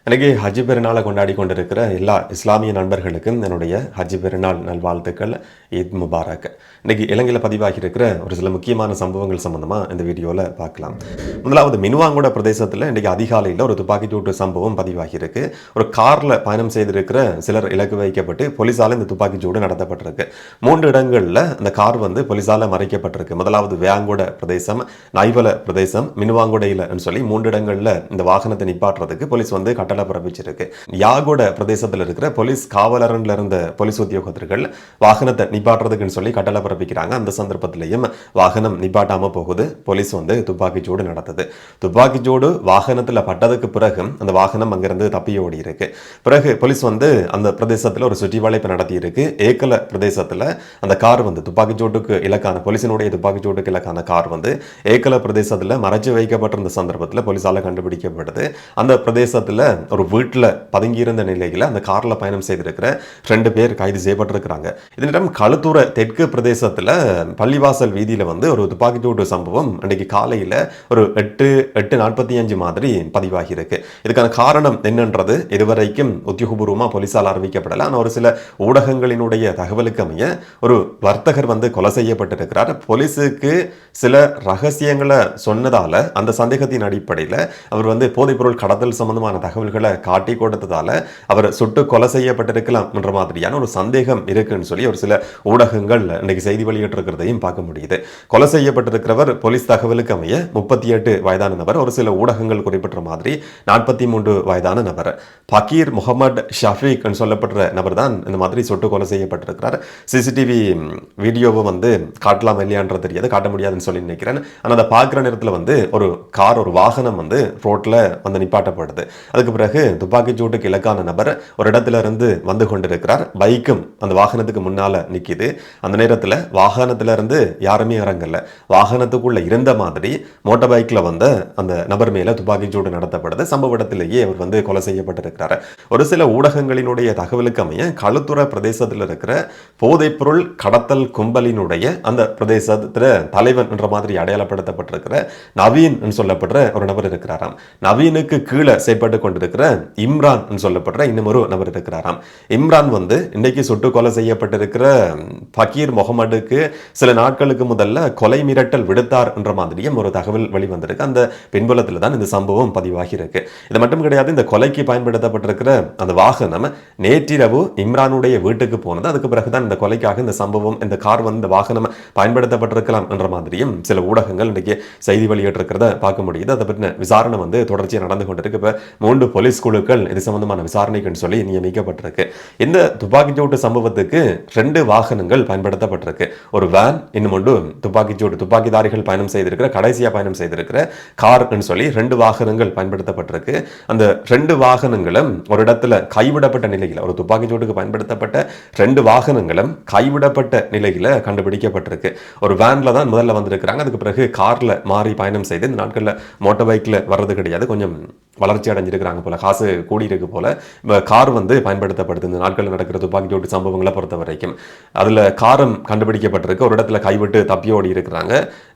எனக்கு ஹஜ் பெருநாளை கொண்டாடி கொண்டிருக்கிற எல்லா இஸ்லாமிய நண்பர்களுக்கும் என்னுடைய ஹஜ் பெருநாள் நல்வாழ்த்துக்கள். ஈத் முபாரக். இன்னைக்கு இலங்கையில் பதிவாகி இருக்கிற ஒரு சில முக்கியமான சம்பவங்கள் சம்பந்தமாக இந்த வீடியோவில் பார்க்கலாம். முதலாவது மினுவாங்கோட பிரதேசத்தில் இன்றைக்கி அதிகாலையில் ஒரு துப்பாக்கிச்சூட்டு சம்பவம் பதிவாகி இருக்கு. ஒரு காரில் பயணம் செய்திருக்கிற சிலர் இலக்கு வைக்கப்பட்டு போலீஸால் இந்த துப்பாக்கிச்சூடு நடத்தப்பட்டிருக்கு. 3 இடங்களில் அந்த கார் போலீஸால் மறைக்கப்பட்டிருக்கு. முதலாவது வேங்கோட பிரதேசம், நைவல பிரதேசம், மினுவாங்கோடையில் சொல்லி 3 இடங்களில் இந்த வாகனத்தை நிப்பாட்டுறதுக்கு போலீஸ் கட்டளை பிறப்பிச்சிருக்கு. யாகோட பிரதேசத்தில் இருக்கிற போலீஸ் காவலர்ல இருந்த போலீஸ் உத்தியோகத்தர்கள் வாகனத்தை நிப்பாட்டுறதுக்குன்னு சொல்லி கட்டளை பிறப்பிக்கிறாங்க. அந்த சந்தர்ப்பத்திலையும் வாகனம் நிப்பாட்டாம போகுது. போலீஸ் துப்பாக்கிச்சூடு நடத்துது. துப்பாக்கிச்சூடு வாகனத்தில் பட்டதுக்கு பிறகு அந்த வாகனம் அங்கிருந்து தப்பி ஓடி இருக்கு. பிறகு போலீஸ் அந்த பிரதேசத்தில் ஒரு சுற்றி வளைப்பு நடத்தி இருக்கு. ஏக்கல பிரதேசத்தில் அந்த கார் துப்பாக்கிச்சூட்டுக்கு இலக்கான போலீசினுடைய துப்பாக்கிச்சூட்டுக்கு இலக்கான கார் ஏக்கல பிரதேசத்தில் மறைச்சு வைக்கப்பட்டிருந்த சந்தர்ப்பத்தில் போலீஸால கண்டுபிடிக்கப்படுது. அந்த பிரதேசத்தில் ஒரு வீட்டில் பதுங்கியிருந்த நிலையில் அந்த காரில் பயணம் செய்திருக்கிற 2 பேர் கைது செய்யப்பட்டிருக்கிறாங்க. இதனிடம் களுத்தூர தெற்கு பிரதேசத்தில் பள்ளிவாசல் வீதியில் ஒரு துப்பாக்கிச்சூட்டு சம்பவம் அன்றைக்கு காலையில் ஒரு 8:45 மாதிரி பதிவாகி இருக்கு. இதுக்கான காரணம் என்னன்றது இதுவரைக்கும் உத்தியோகபூர்வமாக போலீசால் அறிவிக்கப்படல. ஆனால் ஒரு சில ஊடகங்களினுடைய தகவலுக்கு அமைய ஒரு வர்த்தகர் கொலை செய்யப்பட்டிருக்கிறார். போலீஸுக்கு சில ரகசியங்களை சொன்னதால அந்த சந்தேகத்தின் அடிப்படையில் அவர் போதைப்பொருள் கடத்தல் சம்பந்தமான தகவல்களை காட்டி கொடுத்ததால அவர் சுட்டு கொலை செய்யப்பட்டிருக்கலாம் என்ற மாதிரியான ஒரு சந்தேகம் இருக்குன்னு சொல்லி ஒரு சில ஊடகங்கள் இன்னைக்கு செய்தி வெளியிட்டிருக்கிறதையும் பார்க்க முடியுது. கொலை செய்யப்பட்டிருக்கிறவர் போலீஸ் தகவலுக்கு அமைய 38 வயதான நபர். ஒரு சில ஊடகங்கள் குறிப்பிட்ட மாதிரி 43 வயதான நபர். பக்கீர் முகமது ஷஃபீக் சொல்லப்படுற நபர் தான் இந்த மாதிரி சுட்டு கொலை செய்யப்பட்டிருக்கிறார். சிசிடிவி வீடியோவை காட்டலாம் இல்லையான்றது தெரியாது, காட்ட முடியாதுன்னு சொல்லி நினைக்கிறேன். ஆனால் அதை பார்க்குற நேரத்தில் ஒரு கார், ஒரு வாகனம் ரோட்டில் நிப்பாட்டப்படுது. அதுக்கு பிறகு துப்பாக்கிச்சூட்டுக்கு இலக்கான நபர் ஒரு இடத்துல இருந்து வந்து கொண்டிருக்கிறார். பைக்கும் அந்த வாகனத்துக்கு முன்னால நிக்குது. அந்த நேரத்தில் வாகனத்துல இருந்து யாருமே இறங்கல. வாகனத்துக்குள்ள இருந்த மாதிரி மோட்டார் பைக்ல அந்த நபர் மேல துப்பாக்கிச்சூடு நடத்தப்படுது. சம்பவ இடத்திலேயே அவர் கொலை செய்யப்பட்டிருக்கிறார். ஒரு சில ஊடகங்களினுடைய தகவலுக்கு அமைய களுத்துற பிரதேசத்தில் இருக்கிற போதைப்பொருள் கடத்தல் கும்பலினுடைய அந்த பிரதேசத்துல தலைவன் என்ற மாதிரி அடையாளப்படுத்தப்பட்டிருக்கிற நவீன் சொல்லப்படுற ஒரு நபர் இருக்கிறாராம். நவீனுக்கு கீழே செயற்பட்டு கொண்டிருக்கிற இம்ரான் சொல்லப்படுற இன்னொரு நபர் இருக்கிறாராம். இம்ரான் இன்னைக்கு சுட்டு கொலை செய்யப்பட்டிருக்கிற பக்கீர் முகமதுக்கு சில நாட்களுக்கு முதல்ல கொலை மிரட்டல் விடுத்தார் என்ற மாதிரியும் ஒரு தகவல் வெளிவந்திருக்கு. அந்த பின்புலத்தில் தான் இந்த சம்பவம் பதிவாகி இருக்கு. இது மட்டும் கிடையாது, இந்த கொலைக்கு பயன்படுத்தப்பட்டிருக்கிற அந்த வாகனம் நேற்றிரவு இம்ரானுடைய வீட்டுக்கு போனது. அதுக்கு பிறகுதான் இந்த கொலைக்காக இந்த சம்பவம், இந்த கார் இந்த வாகனம் பயன்படுத்தப்பட்டிருக்கலாம் என்ற மாதிரியும் சில ஊடகங்கள் இன்னைக்கு செய்தி வெளியிட்டிருக்கிறத பார்க்க முடியுது. அதை பற்றின விசாரணை தொடர்ச்சியாக நடந்து கொண்டிருக்கு. இப்ப 3 போலீஸ் குழுக்கள் இது சம்பந்தமான விசாரணைக்கு சொல்லி நியமிக்கப்பட்டிருக்கு. இந்த துப்பாக்கிச்சூட்டு சம்பவத்துக்கு 2 வாகனங்கள் பயன்படுத்தப்பட்டிருக்கு. ஒரு வேன், இன்னும் ஒன்று துப்பாக்கிதாரிகள் பயணம் செய்திருக்கிற, கடைசியா பயணம் செய்திருக்கிற கார் சொல்லி 2 வாகனங்கள் பயன்படுத்தப்பட்டிருக்கு. அந்த 2 வாகனங்களும் ஒரு இடத்துல கைவிடப்பட்ட நிலையில், ஒரு துப்பாக்கிச்சூட்டுக்கு பயன்படுத்தப்பட்ட 2 வாகனங்களும் கைவிடப்பட்ட நிலையில கண்டுபிடிக்கப்பட்டிருக்கு. ஒரு வேன்ல தான் முதல்ல வந்திருக்கிறாங்க. அதுக்கு பிறகு கார்ல மாறி பயணம் செய்து இந்த நாட்களில் மோட்டார் பைக்ல வர்றது கிடையாது, கொஞ்சம் வளர்ச்சி அடைஞ்சிருக்கிறாங்க போல, காசு கூடி இருக்கு போல. கார் பயன்படுத்தப்படுது இந்த நாட்களில் நடக்கிற துப்பாக்கிச்சூட்டு சம்பவங்களை பொறுத்த வரைக்கும். அதுல காரம் கண்டுபிடிக்கப்பட்டிருக்கு. ஒரு இடத்துல கைவிட்டு தப்பியோடி இருக்கிறாங்க.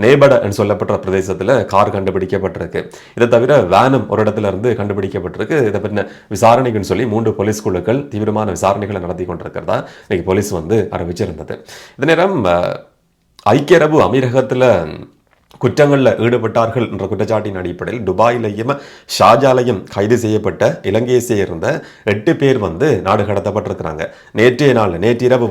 நேபட சொல்லப்பட்ட பிரதேசத்துல கார் கண்டுபிடிக்கப்பட்டிருக்கு. இதை தவிர வேனும் ஒரு இடத்துல இருந்து கண்டுபிடிக்கப்பட்டிருக்கு. இதை பற்றின விசாரணைக்குன்னு சொல்லி 3 போலீஸ் குழுக்கள் தீவிரமான விசாரணைகளை நடத்தி கொண்டிருக்கிறதா இன்னைக்கு போலீஸ் அறிவிச்சிருந்தது. இந்த நேரம் ஐக்கிய அரபு அமீரகத்துல குற்றங்களில் ஈடுபட்டார்கள் என்ற குற்றச்சாட்டின் அடிப்படையில் துபாயிலையும் ஷாஜாலையும் கைது செய்யப்பட்ட இலங்கையை சேர்ந்த 8 பேர் நாடு கடத்தப்பட்டிருக்கிறாங்க. நேற்றிரவு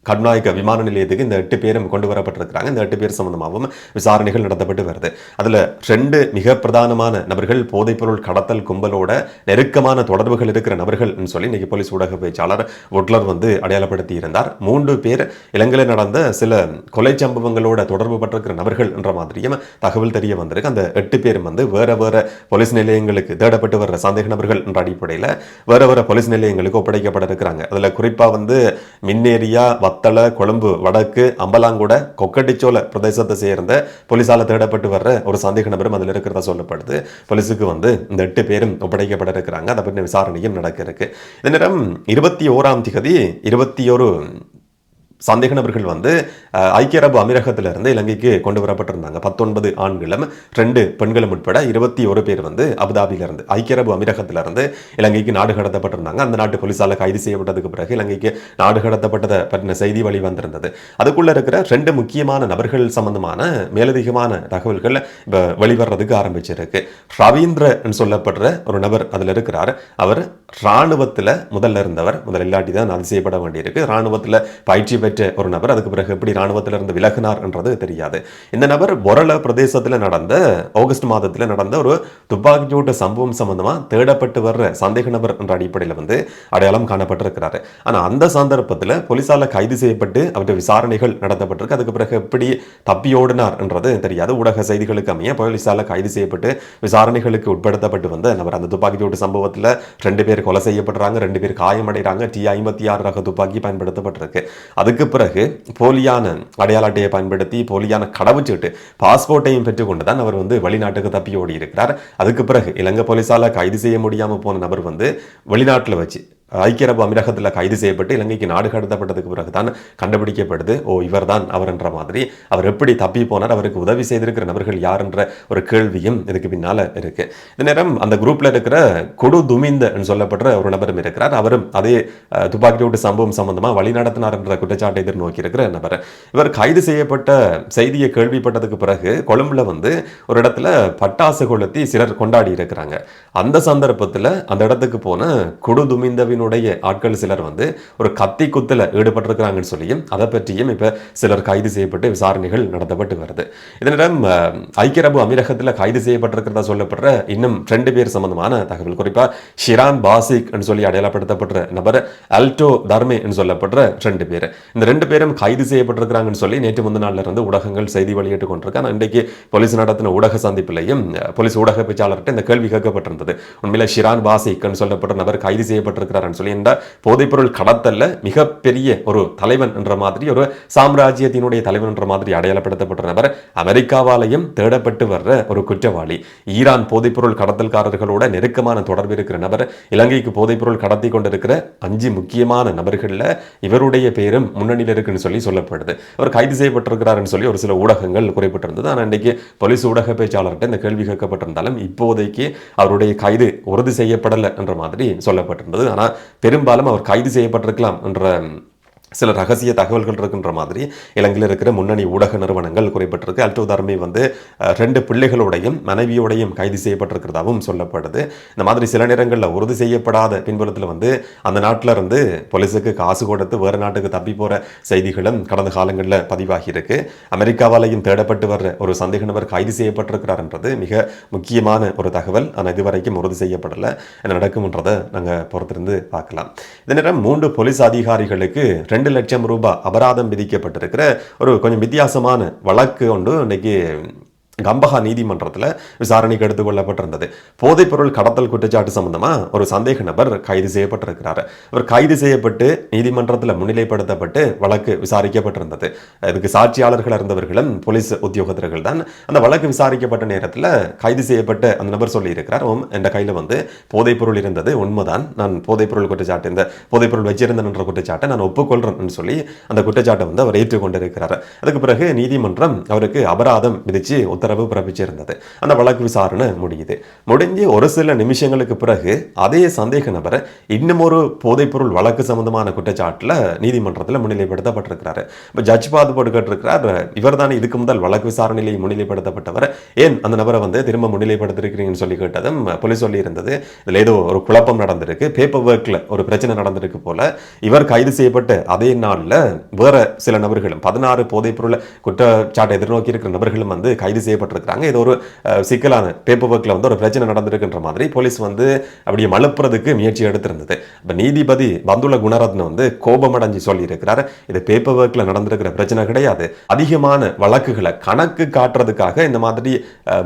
கட்நாயக்க விமான நிலையத்துக்கு இந்த 8 பேரும் கொண்டு வரப்பட்டிருக்கிறாங்க. இந்த 8 பேர் சம்பந்தமாகவும் விசாரணைகள் நடத்தப்பட்டு வருது. அதுல 2 மிக பிரதானமான நபர்கள் போதைப்பொருள் கடத்தல் கும்பலோட நெருக்கமான தொடர்புகள் இருக்கிற நபர்கள் சொல்லி இன்னைக்கு போலீஸ் ஊடக பேச்சாளர் ஒட்லர் அடையாளப்படுத்தி இருந்தார். 3 பேர் இலங்கையில் நடந்த சில கொலை சம்பவங்களோட தொடர்பு பட்டிருக்கிற நபர்கள் என்ற மாதிரியும் தகவல் தெரிய வந்திருக்கு. அந்த 8 பேரும் வேற வேற போலீஸ் நிலையங்களுக்கு தேடப்பட்டு வர்ற சந்தேக நபர்கள் என்ற அடிப்படையில் வேற வேற போலீஸ் நிலையங்களுக்கு ஒப்படைக்கப்பட இருக்கிறாங்க. அதுல குறிப்பா மின்னேரியா, வத்தள, கொழும்பு வடக்கு, அம்பலாங்கூட, கொக்கட்டிச்சோல பிரதேசத்தை சேர்ந்த போலீசால தேடப்பட்டு வர்ற ஒரு சந்தேக நபரும் அதில் இருக்கிறதா சொல்லப்படுது. போலீஸுக்கு இந்த 8 பேரும் ஒப்படைக்கப்பட இருக்கிறாங்க. அதை பற்றின விசாரணையும் நடக்க இருக்கு. இந்த நேரம் 21ஆம் தேதி 21 சந்தேக நபர்கள் வந்து ஐக்கிய அரபு அமீரகத்திலிருந்து இலங்கைக்கு கொண்டு வரப்பட்டிருந்தாங்க. 19 ஆண்களும் 2 பெண்களும் உட்பட 21 பேர் வந்து அபுதாபியிலிருந்து ஐக்கிய அரபு அமீரகத்திலிருந்து இலங்கைக்கு நாடு கடத்தப்பட்டிருந்தாங்க. அந்த நாட்டு போலீசால கைது செய்யப்பட்டதுக்கு பிறகு இலங்கைக்கு நாடு கடத்தப்பட்டதை பற்றின செய்தி வழி வந்திருந்தது. அதுக்குள்ள இருக்கிற 2 முக்கியமான நபர்கள் சம்பந்தமான மேலதிகமான தகவல்கள் இப்ப வெளிவரதுக்கு ஆரம்பிச்சிருக்கு. ரவீந்திரன் சொல்லப்படுற ஒரு நபர் அதுல இருக்கிறார். அவர் ராணுவத்தில் முதல்ல இருந்தவர், முதல் இல்லாட்டி தான் அது செய்யப்பட வேண்டியிருக்கு. ராணுவத்தில் பயிற்சி பெற்ற ஒரு நபர். அதுக்கு பிறகு எப்படி ராணுவத்தில் இருந்து விலகினார் என்றது தெரியாது. இந்த நபர் பொரள பிரதேசத்தில் நடந்த ஆகஸ்ட் மாதத்தில் நடந்த ஒரு துப்பாக்கிச்சூட்டு சம்பவம் சம்பந்தமா தேடப்பட்டு வர்ற சந்தேக நபர் என்ற அடிப்படையில் வந்து அடையாளம் காணப்பட்டிருக்கிறாரு. ஆனால் அந்த சந்தர்ப்பத்தில் போலீசால கைது செய்யப்பட்டு அவருடைய விசாரணைகள் நடத்தப்பட்டிருக்கு. அதுக்கு பிறகு எப்படி தப்பியோடினார் என்றது தெரியாது. ஊடக செய்திகளுக்கு அமைய போலீசால கைது செய்யப்பட்டு விசாரணைகளுக்கு உட்படுத்தப்பட்டு வந்த நபர். அந்த துப்பாக்கிச்சூட்டு சம்பவத்தில் 2 பேர் கொலை செய்யப்படுறாங்க, 2 பேர் காயமடைகிறாங்க. T-56 ரக துப்பாக்கி பயன்படுத்தப்பட்டிருக்கு. அதுக்கு பிறகு போலியான அடையாள அட்டையை பயன்படுத்தி போலியான கடவுச்சீட்டு பாஸ்போர்ட்டையும் பெற்றுக்கொண்டு தான் அவர் வந்து வெளிநாட்டுக்கு தப்பி ஓடி இருக்கிறார். அதுக்கு பிறகு இலங்கை போலீசால கைது செய்ய முடியாமல் போன நபர் வந்து வெளிநாட்டில் வச்சு ஐக்கிய அரபு அமீரகத்தில் கைது செய்யப்பட்டு இலங்கைக்கு நாடு கடத்தப்பட்டதுக்கு பிறகு தான் கண்டுபிடிக்கப்படுது. இவர் தான் அவர் என்ற மாதிரி. அவர் எப்படி தப்பி போனார், அவருக்கு உதவி செய்திருக்கிற நபர்கள் யார் என்ற ஒரு கேள்வியும் இதுக்கு பின்னால இருக்கு. இந்த நேரம் அந்த குரூப்ல இருக்கிற கொடு துமிந்த சொல்லப்படுற ஒரு நபரும் இருக்கிறார். அவரும் அதே துப்பாக்கிச்சூட்டு சம்பவம் சம்பந்தமா வழிநடத்தினார் என்ற குற்றச்சாட்டை எதிர்நோக்கி இருக்கிற நபர். இவர் கைது செய்யப்பட்ட செய்தியை கேள்விப்பட்டதுக்கு பிறகு கொழும்புல வந்து ஒரு இடத்துல பட்டாசு கொளுத்தி சிலர் கொண்டாடி இருக்கிறாங்க. அந்த சந்தர்ப்பத்தில் அந்த இடத்துக்கு போன கொடு துமிந்தவின் ஆட்கள் சிலர் வந்து ஒரு கத்தி குத்துல ஈடுபட்டிருக்கிறாங்கன்னு சொல்லியும் அதை பற்றியும் இப்ப சிலர் கைது செய்யப்பட்டு விசாரணைகள் நடத்தப்பட்டு வருது. இதனிடம் ஐக்கிய அரபு அமீரகத்தில் கைது செய்யப்பட்டிருக்கிறதா சொல்லப்படுற இன்னும் 2 பேர் சம்பந்தமான தகவல், குறிப்பா ஷிரான் பாசிக் சொல்லி அடையாளப்படுத்தப்பட்ட நபர், அல்டோ தர்மே சொல்லப்படுற 2 பேர். இந்த 2 பேரும் கைது செய்யப்பட்டிருக்கிறாங்கன்னு சொல்லி நேற்று முந்தின நாள்ல இருந்து ஊடகங்கள் செய்தி வெளியிட்டு கொண்டிருக்காங்க. இன்றைக்கு போலீஸ் நடத்தின ஊடக சந்திப்பிலையும் போலீஸ் ஊடக பேச்சாளர்கிட்ட இந்த கேள்வி கேட்கப்பட்டிருந்தது. உண்மையில ஷிரான் பாசிக் சொல்லப்பட்ட நபர் கைது செய்யப்பட்டிருக்கிறார் சொல்லி போதைப்பொருள் கடத்தல்ல மிகப்பெரிய ஒரு தலைவன் என்ற மாதிரி, ஒரு சாம்ராஜ்யத்தினுடைய தலைவன் என்ற மாதிரி அடையாளப்படுத்தப்பட்ட நபர், அமெரிக்காவாலையும் தேடப்பட்டு வர்ற ஒரு குற்றவாளி, ஈரான் போதைப்பொருள் கடத்தல்காரர்களோட நெருக்கமான தொடர்பு இருக்கிற நபர், இலங்கைக்கு போதைப்பொருள் கடத்தி கொண்டிருக்கிற 5 முக்கியமான நபர்கள்ல இவருடைய பேரும் முன்னணியில் இருக்குன்னு சொல்லி சொல்லப்படுது. அவர் கைது செய்யப்பட்டிருக்கிறார் சொல்லி ஒரு சில ஊடகங்கள் குறிப்பிட்டிருந்தது. ஆனால் இன்றைக்கு போலீஸ் ஊடக பேச்சாளர்கிட்ட இந்த கேள்வி கேட்கப்பட்டிருந்தாலும் இப்போதைக்கு அவருடைய கைது உறுதி செய்யப்படலை என்ற மாதிரி சொல்லப்பட்டிருந்தது. ஆனால் பெரும்பாலும் அவர் கைது செய்யப்பட்டிருக்கலாம் என்ற சில ரகசிய தகவல்கள் இருக்கின்ற மாதிரி இலங்கையில் இருக்கிற முன்னணி ஊடக நிறுவனங்கள் குறிப்பிட்டிருக்கு. அல்டோ தர்மே வந்து 2 பிள்ளைகளோடையும் மனைவியோடையும் கைது செய்யப்பட்டிருக்கிறதாகவும் சொல்லப்படுது. இந்த மாதிரி சில நேரங்களில் உறுதி செய்யப்படாத பின்புலத்தில் வந்து அந்த நாட்டில் இருந்து போலீஸுக்கு காசு கொடுத்து வேறு நாட்டுக்கு தப்பி போகிற செய்திகளும் கடந்த காலங்களில் பதிவாகி இருக்கு. அமெரிக்காவாலையும் தேடப்பட்டு வர்ற ஒரு சந்தேக நபர் கைது செய்யப்பட்டிருக்கிறார் என்றது மிக முக்கியமான ஒரு தகவல். ஆனால் இதுவரைக்கும் உறுதி செய்யப்படலை. என்ன நடக்கும்ன்றதை நாங்கள் பொறுத்திருந்து பார்க்கலாம். இந்த நேரம் 3 போலீஸ் அதிகாரிகளுக்கு 2 லட்சம் ரூபாய் அபராதம் விதிக்கப்பட்டிருக்கிற ஒரு கொஞ்சம் வித்தியாசமான வழக்கு ஒன்று இன்னைக்கு கம்பஹா நீதிமன்றத்தில் விசாரணைக்கு எடுத்துக் கொள்ளப்பட்டிருந்தது. போதைப்பொருள் கடத்தல் குற்றச்சாட்டு சம்பந்தமா ஒரு சந்தேக நபர் கைது செய்யப்பட்டிருக்கிறார். அவர் கைது செய்யப்பட்டு நீதிமன்றத்தில் முன்னிலைப்படுத்தப்பட்டு வழக்கு விசாரிக்கப்பட்டிருந்தது. இதுக்கு சாட்சியாளர்கள் இருந்தவர்களும் போலீஸ் உத்தியோகத்தர்கள் தான். அந்த வழக்கு விசாரிக்கப்பட்ட நேரத்தில் கைது செய்யப்பட்ட அந்த நபர் சொல்லி இருக்கிறார், என் கையில் வந்து போதைப்பொருள் இருந்தது, உண்மைதான், நான் போதைப்பொருள் குற்றச்சாட்டு, இந்த போதைப்பொருள் வச்சிருந்தேன் என்ற குற்றச்சாட்டை நான் ஒப்புக்கொள்றேன் சொல்லி அந்த குற்றச்சாட்டை வந்து அவர் ஏற்றுக்கொண்டிருக்கிறார். அதுக்கு பிறகு நீதிமன்றம் அவருக்கு அபராதம் விதிச்சு உத்தரவு பிறப்பிச்சிருந்தது. அந்த வழக்கு விசாரணை முடிஞ்சு ஒரு சில நிமிஷங்களுக்கு பிறகு அதே சந்தேக நபர் இன்னும் ஒரு போதைப்பொருள் வழக்கு சம்பந்தமான குற்றச்சாட்டுல நீதிமன்றத்தில் முன்னிலைப்படுத்தப்பட்டிருக்கிறார். இப்போ ஜட்ஜ் பார்த்து போட்டு கேட்டிருக்கிறார், இவர் தானே இதுக்கு முதல் வழக்கு விசாரணையில் முன்னிலைப்படுத்தப்பட்டவர், ஏன் அந்த நபரை வந்து திரும்ப முன்னிலைப்படுத்திருக்கிறீங்கன்னு சொல்லி கேட்டதும் போலீஸ் சொல்லி இருந்தது, இதுல ஏதோ ஒரு குழப்பம் நடந்திருக்கு, பேப்பர் ஒர்க்ல ஒரு பிரச்சனை நடந்திருக்கு போல. இவர் கைது செய்யப்பட்ட அதே நாள்ல வேற சில நபர்களும் 16 போதைப்பொருள் குற்றச்சாட்டை எதிர்நோக்கி இருக்கிற நபர்களும் வந்து கைது செய்யப்பட்டிருக்கிறாங்க. இது ஒரு சிக்கலான பேப்பர் ஒர்க்ல வந்து ஒரு பிரச்சனை நடந்திருக்குன்ற மாதிரி போலீஸ் வந்து அப்படியே மழுப்புறதுக்கு முயற்சி எடுத்திருந்தது. இப்போ நீதிபதி பந்துல குணரத்ன வந்து கோபமடைஞ்சு சொல்லி இருக்கிறார், இது பேப்பர் ஒர்க்ல நடந்திருக்கிற பிரச்சனை கிடையாது, அதிகமான வழக்குகளை கணக்கு காட்டுறதுக்காக இந்த மாதிரி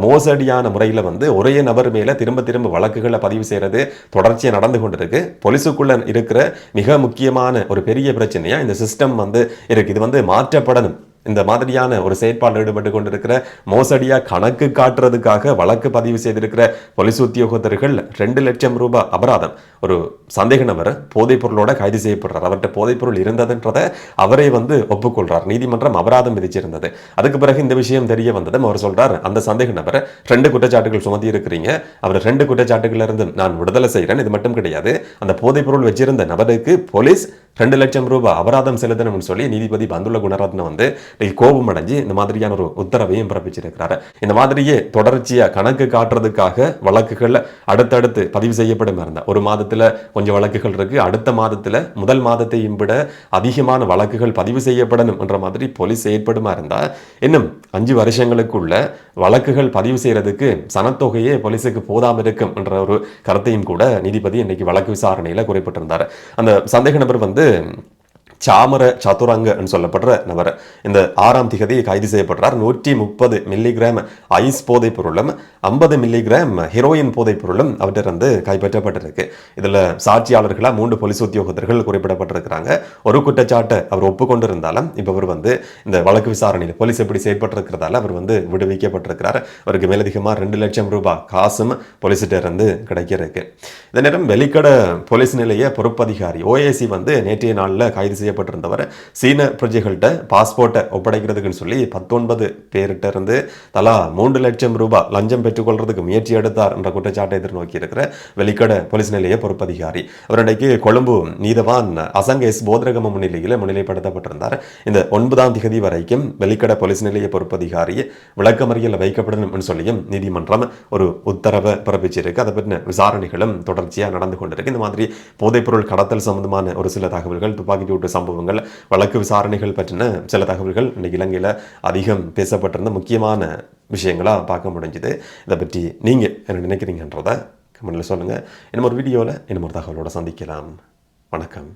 மோசடியான முறையில் வந்து ஒரே நபர் மேல திரும்ப திரும்ப வழக்குகளை பதிவு செய்யறது தொடர்ச்சியாக நடந்து கொண்டிருக்கு. போலீஸுக்குள்ள இருக்கிற மிக முக்கியமான ஒரு பெரிய பிரச்சனையா இந்த சிஸ்டம் வந்து இருக்கு. இது வந்து மாற்றப்படணும். இந்த மாதிரியான ஒரு செயற்பாடு ஈடுபட்டு கொண்டிருக்கிற மோசடியா கணக்கு காட்டுறதுக்காக வழக்கு பதிவு செய்திருக்கிற போலீஸ் உத்தியோகத்தர்கள் 2 லட்சம் ரூபாய் அபராதம். ஒரு சந்தேக நபர் போதைப் பொருளோட கைது செய்யப்படுறார். அவர்கிட்ட போதைப் பொருள் இருந்ததுன்றதை அவரே ஒப்புக்கொள்றார். நீதிமன்றம் அபராதம் விதிச்சிருந்தது. அதுக்கு பிறகு இந்த விஷயம் தெரிய வந்ததும் அவர் சொல்றார், அந்த சந்தேக நபரை 2 குற்றச்சாட்டுகள் சுமத்தி இருக்கிறீங்க, அவர் 2 குற்றச்சாட்டுகள் இருந்து நான் விடுதலை செய்கிறேன். இது மட்டும் கிடையாது, அந்த போதைப் பொருள் வச்சிருந்த நபருக்கு போலீஸ் 2 லட்சம் ரூபாய் அபராதம் செலுத்தணும்னு சொல்லி நீதிபதி பந்துல குணரத்ன கோபம் அடைஞ்சு இந்த மாதிரியான ஒரு உத்தரவையும் பிறப்பிச்சிருக்கிறாரு. இந்த மாதிரியே தொடர்ச்சியா கணக்கு காட்டுறதுக்காக வழக்குகள் அடுத்தடுத்து பதிவு செய்யப்படும் இருந்தா, ஒரு மாதத்துல கொஞ்சம் வழக்குகள் இருக்கு, அடுத்த மாதத்துல முதல் மாதத்தையும் விட அதிகமான வழக்குகள் பதிவு செய்யப்படணும் என்ற மாதிரி போலீஸ் செயற்படுமா இருந்தா இன்னும் 5 வருஷங்களுக்குள்ள வழக்குகள் பதிவு செய்யறதுக்கு சனத்தொகையே போலீஸுக்கு போதாம இருக்கும் என்ற ஒரு கருத்தையும் கூட நீதிபதி இன்னைக்கு வழக்கு விசாரணையில குறிப்பிட்டிருந்தார். அந்த சந்தேக நபர் சாமர சதுரங்க சொல்லப்படுற நபர் இந்த 6ஆம் திகதி கைது செய்யப்படுறார். 130 மில்லிகிராம் ஐஸ் போதைப் பொருளும் 50 மில்லிகிராம் ஹீரோயின் போதைப் பொருளும் அவற்றிலிருந்து கைப்பற்றப்பட்டிருக்கு. இதுல சாட்சியாளர்களா 3 போலீஸ் உத்தியோகத்தர்கள் குறிப்பிடப்பட்டிருக்கிறாங்க. ஒரு குற்றச்சாட்டை அவர் ஒப்புக்கொண்டிருந்தாலும் இப்ப அவர் இந்த வழக்கு விசாரணையில் போலீஸ் எப்படி செயற்பட்டிருக்கிறதால அவர் விடுவிக்கப்பட்டிருக்கிறார். அவருக்கு மேலதிகமா 2 லட்சம் ரூபாய் காசும் போலீஸ்கிட்ட இருந்து கிடைக்கிறதுக்கு. இந்த நேரம் வெளிக்கட போலீஸ் நிலைய பொறுப்பதிகாரி ஓஏசி நேற்றைய நாளில் கைது செய்யப்பட்டிருந்தவர் சீன பிரஜைகள்கிட்ட பாஸ்போர்ட்டை ஒப்படைக்கிறதுக்குன்னு சொல்லி 19 பேர்கிட்ட இருந்து தலா 3 லட்சம் ரூபாய் லஞ்சம் பெற்றுக்கொள்றதுக்கு முயற்சி எடுத்தார் என்ற குற்றச்சாட்டை எதிர்நோக்கி இருக்கிற வெளிக்கட போலீஸ் நிலைய பொறுப்பதிகாரி அவர் இன்றைக்கு கொழும்பு நீதவான் அசங்க எஸ் போதரகம முன்னிலையில் முன்னிலைப்படுத்தப்பட்டிருந்தார். இந்த 9ஆம் திகதி வரைக்கும் வெளிக்கட போலீஸ் நிலைய பொறுப்பதிகாரி விளக்கமறியல் வைக்கப்படணும் சொல்லியும் நீதிமன்றம் ஒரு உத்தரவை பிறப்பிச்சிருக்கு. அதை பற்றின விசாரணைகளும் தொடர்ச்சியாக நடந்து கொண்டிருக்கு. இந்த மாதிரி போதைப்பொருள் கடத்தல் சம்பந்தமான ஒரு சில தகவல்கள், துப்பாக்கி சூட்டு சம்பவங்கள், வழக்கு விசாரணைகள் பற்றின சில தகவல்கள் இன்னைக்கு இலங்கையில் அதிகம் பேசப்பட்டிருந்த முக்கியமான விஷயங்களா பார்க்க முடிஞ்சுது. இதை பற்றி நீங்க என்ன நினைக்கிறீங்கன்றத கமெண்ட்ல சொல்லுங்க. இன்னும் ஒரு வீடியோவில் இன்னும் ஒரு தகவலோட சந்திக்கலாம். வணக்கம்.